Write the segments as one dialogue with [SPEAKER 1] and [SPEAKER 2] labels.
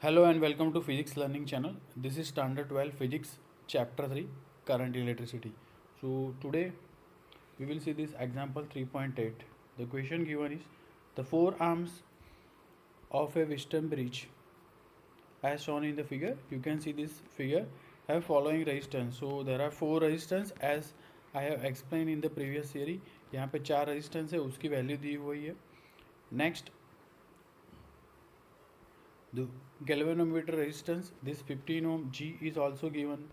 [SPEAKER 1] Hello and welcome to Physics Learning Channel. This is Standard 12 Physics Chapter 3 Current Electricity. So today we will see this example 3.8. The question given is the four arms of a Western bridge as shown in the figure. You can see this figure have following resistance. So there are four resistance as I have explained in the previous series. यहाँ पे चार resistance है उसकी value दी हुई है. Next, the galvanometer resistance, this 15 ohm G is also given.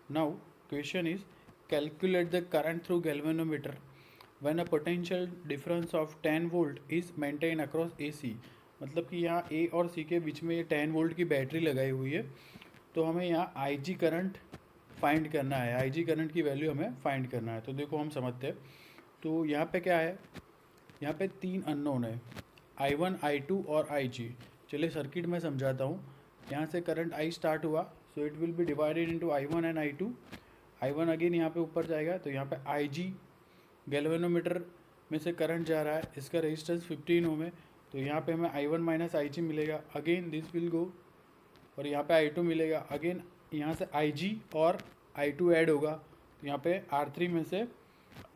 [SPEAKER 1] Now question is calculate the current through galvanometer when a potential difference of 10 volt is maintained across AC. मतलब कि यहाँ A और C के बीच में ये 10 volt की battery लगाई हुई है, तो हमें यहाँ IG करंट फाइंड करना है. IG करंट की वैल्यू हमें फाइंड करना है. तो देखो हम समझते हैं. तो यहाँ पे क्या है, यहाँ पे तीन अननोन है, I1, I2 और IG. चलिए सर्किट में समझाता हूँ. यहाँ से करंट I स्टार्ट हुआ, so it will be divided into I1 and I2. I1 again यहाँ पे ऊपर जाएगा, तो यहाँ पे IG गैल्वेनोमीटर में से करंट जा रहा है, इसका रेजिस्टेंस 15 ओम है, तो यहाँ पे हमें I1 माइनस IG मिलेगा. अगेन दिस विल गो और यहाँ पे I2 मिलेगा. अगेन यहाँ से IG और I2 ऐड होगा, तो यहाँ पे R3 में से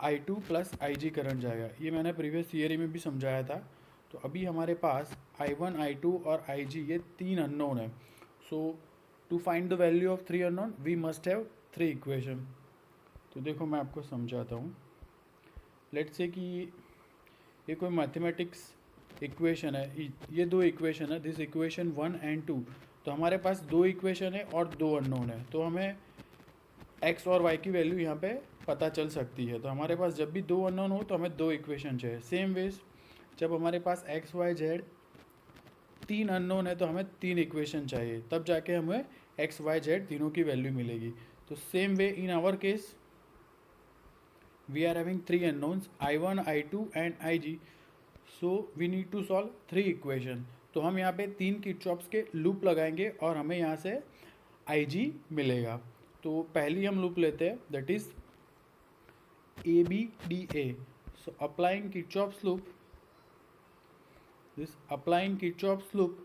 [SPEAKER 1] I2 प्लस IG करंट जाएगा. ये मैंने प्रीवियस थियरी में भी समझाया था. तो अभी हमारे पास I1, I2 और IG ये तीन अननोन है. So to find the value of three unknown we must have three equation. तो देखो मैं आपको समझाता हूँ. लेट्स से कि ये कोई मैथमेटिक्स इक्वेशन है, ये दो इक्वेशन है, दिस इक्वेशन 1 एंड 2. तो हमारे पास दो इक्वेशन है और दो अननोन है, तो हमें x और y की वैल्यू यहाँ पे पता चल सकती है. तो हमारे पास जब भी दो अननोन हो तो हमें दो इक्वेशन चाहिए. सेम वेज जब हमारे पास x y z तीन अननोन है तो हमें तीन इक्वेशन चाहिए, तब जाके हमें x y z तीनों की वैल्यू मिलेगी. तो same way in our case we are having three unknowns I1, I2 and IG. So we need to solve three equation. तो हम यहाँ पे तीन किरचॉफ्स के लूप लगाएंगे और हमें यहाँ से IG मिलेगा. तो पहली हम लूप लेते हैं, that is ABDA. So applying Kirchhoff's loop, this applying Kirchhoff's loop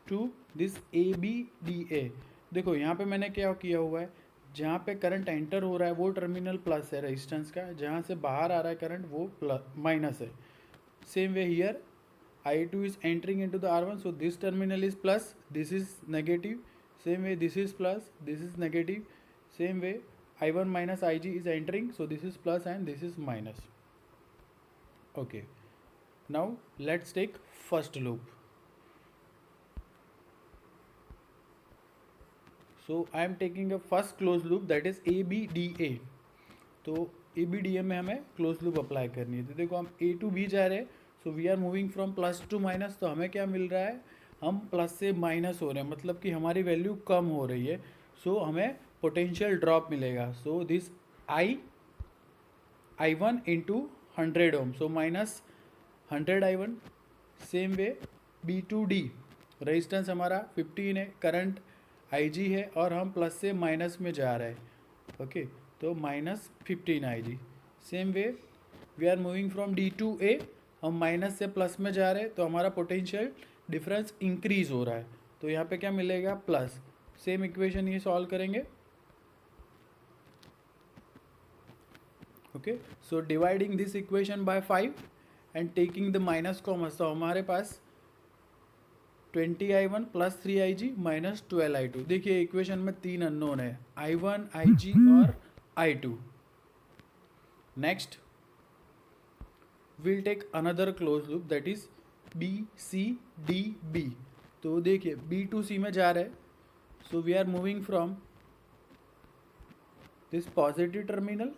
[SPEAKER 1] to this ABDA. देखो यहाँ पे मैंने क्या किया हुआ है, जहाँ पे करंट एंटर हो रहा है वो टर्मिनल प्लस है रेजिस्टेंस का, जहाँ से बाहर आ रहा है करंट वो प्लस माइनस है. Same way here I2 is entering into the R1, so this terminal is plus, this is negative. Same way this is plus, this is negative. Same way I1 minus IG is entering, so this is plus and this is minus. Okay, now let's take first loop. So I am taking a first closed loop, that is ABDA. तो ABDA में हमें close loop apply करनी है. तो देखो हम A to B जा रहे हैं, so we are moving from plus to minus. तो हमें क्या मिल रहा है, हम प्लस से माइनस हो रहे हैं, मतलब कि हमारी वैल्यू कम हो रही है. सो हमें पोटेंशियल ड्रॉप मिलेगा. So this I1 into 100 ohm, so minus 100 I1. Same way B2D resistance हमारा 15 है, करंट IG है और हम प्लस से माइनस में जा रहे हैं. ओके, तो minus 15 IG. Same way we are moving from D to A, हम माइनस से प्लस में जा रहे हैं, तो हमारा पोटेंशियल डिफरेंस इंक्रीज हो रहा है. तो यहाँ पे क्या मिलेगा, प्लस. सेम इक्वेशन ये सॉल्व करेंगे. Okay, so dividing this equation by 5 and taking the minus common, तो हमारे पास 20I1 plus 3IG minus 12I2. देखिए इक्वेशन में तीन अननोन है, I1, IG और I2. Next we'll take another closed loop, that is BCDB. तो देखिए B टू C में जा रहे हैं, so we are moving from this positive terminal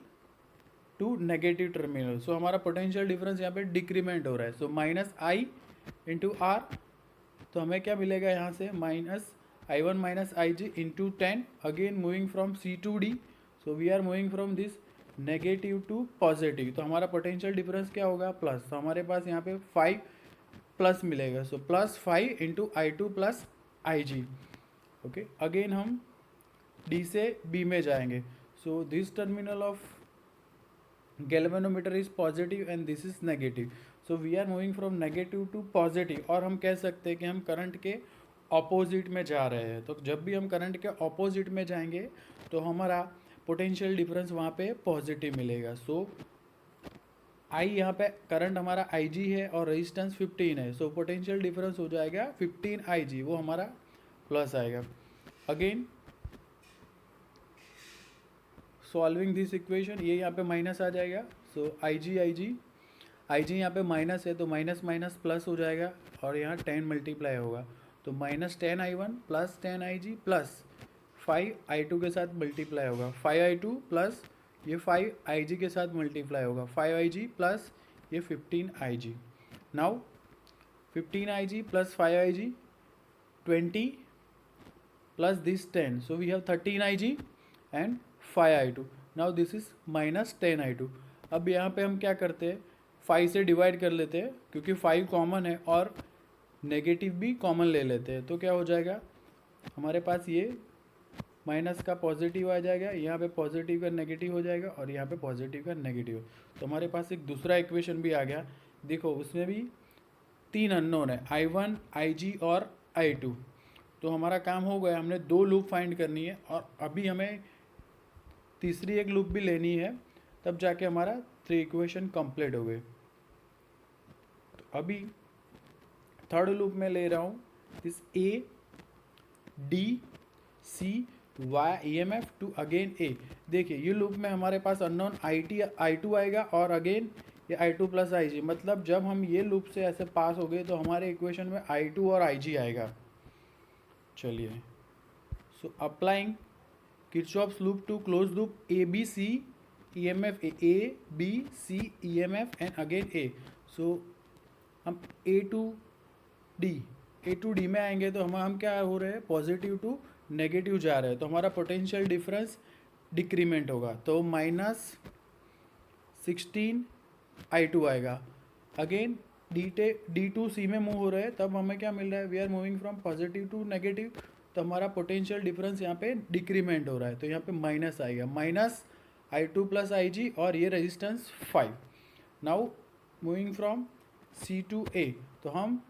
[SPEAKER 1] to negative terminal. So हमारा पोटेंशियल डिफरेंस यहाँ पे डिक्रीमेंट हो रहा है. So minus I into R, तो हमें क्या मिलेगा यहाँ से, minus I1 minus IG into 10. Again moving from C to D, so we are moving from this negative to positive. तो हमारा पोटेंशियल डिफरेंस क्या होगा, प्लस. तो हमारे पास यहाँ पे 5 प्लस मिलेगा. So plus 5 into I2 plus IG. Okay, again हम D से B में जाएंगे. So this terminal of galvanometer is positive and this is negative. So we are moving from negative to positive. और हम कह सकते हैं कि हम करंट के ऑपोजिट में जा रहे हैं, तो जब भी हम करंट के ऑपोजिट में जाएंगे तो हमारा पोटेंशियल डिफरेंस वहाँ पे पॉजिटिव मिलेगा। सो आई यहाँ पे करंट हमारा आई जी है और रेजिस्टेंस 15 है, सो पोटेंशियल डिफरेंस हो जाएगा 15 आई जी, वो हमारा प्लस आएगा। अगेन सॉल्विंग दिस इक्वेशन, ये यहाँ पे माइनस आ जाएगा, सो आई जी यहाँ पे माइनस है तो माइनस माइनस प्लस हो जाएगा और यहाँ 10 मल्टीप्लाई होगा, तो minus 10 I1 plus 10 IG plus 5 I2 के साथ मल्टीप्लाई होगा, 5 I2 प्लस ये 5 IG के साथ मल्टीप्लाई होगा, 5 IG प्लस ये 15 IG। Now 15 IG plus 5 IG 20 plus this 10, so we have 13 IG and 5 I2। now this is minus 10 I2। अब यहाँ पे हम क्या करते हैं, 5 से डिवाइड कर लेते हैं क्योंकि 5 कॉमन है और नेगेटिव भी कॉमन ले लेते हैं, तो क्या हो जाएगा हमारे पास ये माइनस का पॉजिटिव आ जाएगा, यहाँ पे पॉजिटिव का नेगेटिव हो जाएगा और यहाँ पे पॉजिटिव का नेगेटिव, तो हमारे पास एक दूसरा इक्वेशन भी आ गया। देखो उसमें भी 3 अननोन है, I1 IG और I2, तो हमारा काम हो गया, हमने 2 लूप फाइंड करनी है और अभी हमें तीसरी एक लूप भी लेनी है, तब जाके हमारा 3 इक्वेशन कंप्लीट हो गए। तो अभी थर्ड लूप में ले रहा हूँ, this A D C Y EMF to again A। देखिए ये लूप में हमारे पास अननोन I2 आएगा और अगेन ये I2 प्लस IG, मतलब जब हम ये लूप से ऐसे पास हो गए तो हमारे इक्वेशन में I2 और IG आएगा। चलिए, so applying Kirchhoff's loop to close loop ABC EMF A B C EMF and again A। So हम A टू D में आएंगे तो हम क्या हो रहे हैं, पॉजिटिव टू नेगेटिव जा रहे हैं, तो हमारा पोटेंशियल डिफरेंस डिक्रीमेंट होगा, तो माइनस 16I2 आएगा। अगेन D2C में मूव हो रहे हैं, तब हमें क्या मिल रहा है, we are moving from positive to negative, तो हमारा पोटेंशियल डिफरेंस यहाँ पे डिक्रीमेंट हो रहा है, तो यहाँ पे माइनस आएगा, माइनस I2 प्लस IG और ये resistance 5। Now moving from C to A, तो हम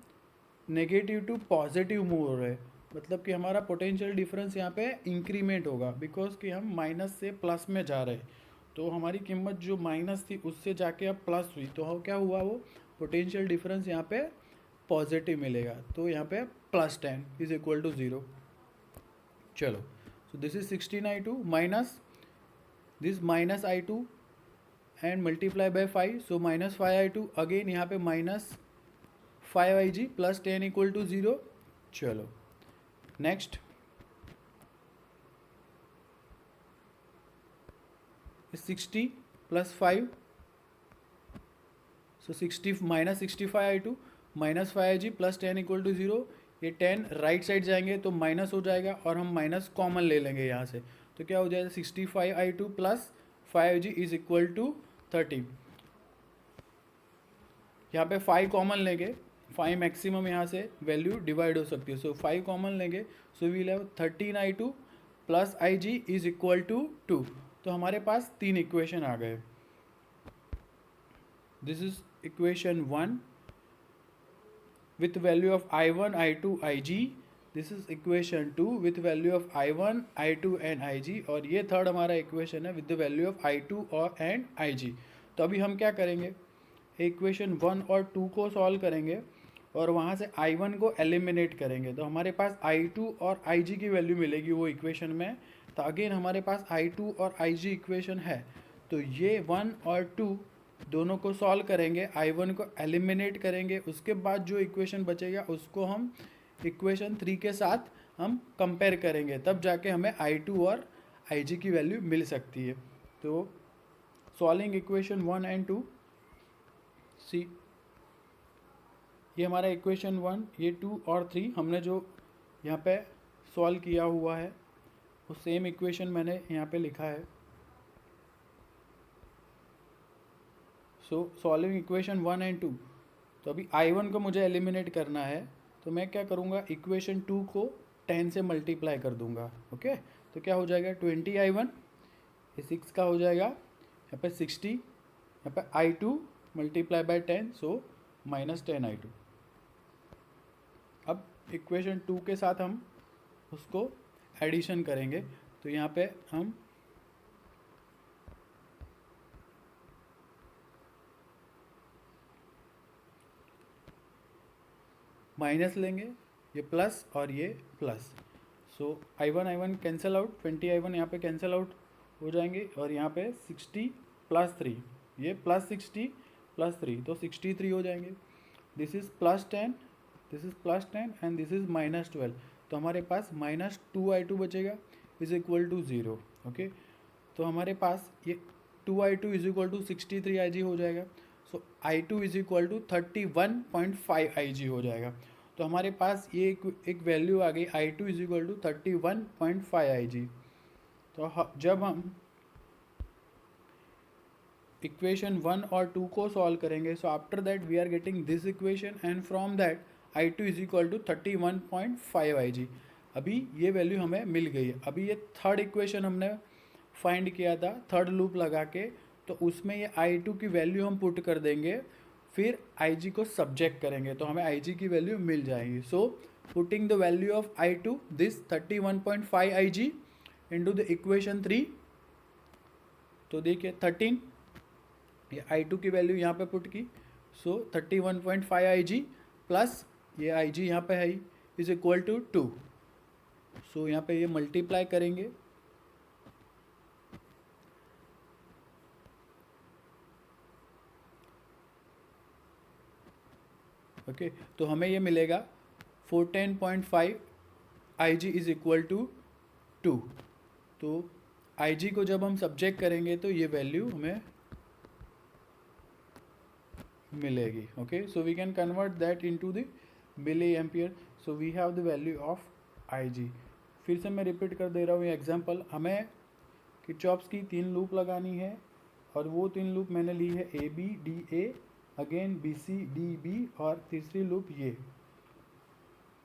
[SPEAKER 1] नेगेटिव टू पॉजिटिव मूव हो रहे हैं, मतलब कि हमारा पोटेंशियल डिफरेंस यहाँ पे इंक्रीमेंट होगा, बिकॉज कि हम माइनस से प्लस में जा रहे हैं, तो हमारी कीमत जो माइनस थी उससे जाके अब प्लस हुई, तो क्या हुआ, वो पोटेंशियल डिफरेंस यहाँ पे पॉजिटिव मिलेगा, तो यहाँ पे प्लस 10 इज इक्वल टू 0। चलो, so this is 16I2 minus this minus I2 and multiply by 5, so minus 5I2, अगेन यहाँ पे minus 5IG plus 10 equal to 0। चलो next, 60 plus 5, so 60 minus 65I2 minus 5IG plus 10 equal to 0। ये 10 right side जाएंगे तो minus हो जाएगा और हम माइनस कॉमन ले लेंगे यहाँ से, तो क्या हो जाएगा 65I2 plus 5IG is equal to 30। यहाँ पे 5 कॉमन लेंगे, 5 मैक्सिमम यहाँ से वैल्यू डिवाइड हो सकती है, सो 5 कॉमन लेंगे, so we'll have 13I2 plus IG is equal to 2। तो हमारे पास 3 इक्वेशन आ गए। This is equation 1 with value of I1 I2 IG, this is equation 2 with value of I1 I2 and IG, और ये थर्ड हमारा equation है with the value of I2 और एंड IG। तो अभी हम क्या करेंगे, इक्वेशन 1 और 2 को सॉल्व करेंगे और वहाँ से I1 को एलिमिनेट करेंगे, तो हमारे पास I2 और IG की वैल्यू मिलेगी वो इक्वेशन में। तो अगेन हमारे पास I2 और IG इक्वेशन है, तो ये 1 और 2 दोनों को सॉल्व करेंगे, I1 को एलिमिनेट करेंगे, उसके बाद जो इक्वेशन बचेगा उसको हम इक्वेशन 3 के साथ हम कंपेयर करेंगे, तब जाके हमें I2 और IG की वैल्यू मिल सकती है। तो सॉल्विंग इक्वेशन 1 एंड 2, सी ये हमारा इक्वेशन 1, ये 2 और 3 हमने जो यहाँ पे सॉल्व किया हुआ है वो सेम इक्वेशन मैंने यहाँ पे लिखा है। सो सॉल्विंग इक्वेशन 1 एंड 2, तो अभी I1 को मुझे एलिमिनेट करना है, तो मैं क्या करूँगा, इक्वेशन 2 को 10 से मल्टीप्लाई कर दूँगा। ओके, तो क्या हो जाएगा 20I1, ये 6 का हो जाएगा, यहाँ पे 60, यहाँ पे I2 multiply by 10, so minus 10I2। अब इक्वेशन 2 के साथ हम उसको एडिशन करेंगे। तो यहाँ पे हम माइनस लेंगे, ये प्लस और ये प्लस। सो I1 कैंसिल आउट, 20 I1 यहाँ पे कैंसिल आउट हो जाएंगे, और यहाँ पे 60 + 3, ये +60 + 3 तो 63 हो जाएंगे। This is +10, this is +10 and this is -12। तो हमारे पास -2I2 बचेगा इज इक्वल टू 0। ओके, तो हमारे पास ये 2I2 is equal to 63IG हो जाएगा। सो I2 is equal to 31.5IG हो जाएगा। तो हमारे पास ये एक वैल्यू आ गई, I2 is equal to 31.5IG। तो जब हम इक्वेशन 1 और 2 को सॉल्व करेंगे, so after that we are getting this equation and from that I2 is equal to 31.5IG। अभी ये वैल्यू हमें मिल गई है। अभी ये थर्ड इक्वेशन हमने फाइंड किया था थर्ड लूप लगा के, तो उसमें ये I2 की वैल्यू हम पुट कर देंगे, फिर IG को सब्जेक्ट करेंगे तो हमें IG की वैल्यू मिल जाएगी। So putting the value of I2 this 31.5IG into the equation 3। तो देखिए 13, ये I2 की वैल्यू यहाँ पे पुट की, सो 31.5IG प्लस ये IG यहाँ पे है इज इक्वल टू 2। सो यहाँ पे ये मल्टीप्लाई करेंगे, ओके तो हमें ये मिलेगा 14.5 IG इज इक्वल टू 2। तो IG को जब हम सब्जेक्ट करेंगे तो ये वैल्यू हमें मिलेगी। Okay, so we can convert that into the milliampere. So we have the value of IG। फिर से मैं रिपीट कर दे रहा हूँ ये एग्जांपल। हमें किरचॉफ्स की 3 लूप लगानी है, और वो 3 लूप मैंने ली है ABDA, अगेन BCDB, और तीसरी लूप ये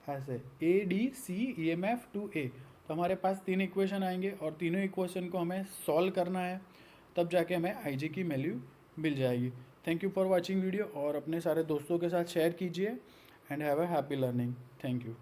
[SPEAKER 1] ऐसे ADC EMF to A। तो हमारे पास 3 इक्वेशन आएंगे और तीनों इक्वेशन को हमें सॉल्व करना है, तब जाके हमें IG की वैल्यू मिल जाएगी। Thank you for watching video, और अपने सारे दोस्तों के साथ शेयर कीजिए and have a happy learning. Thank you.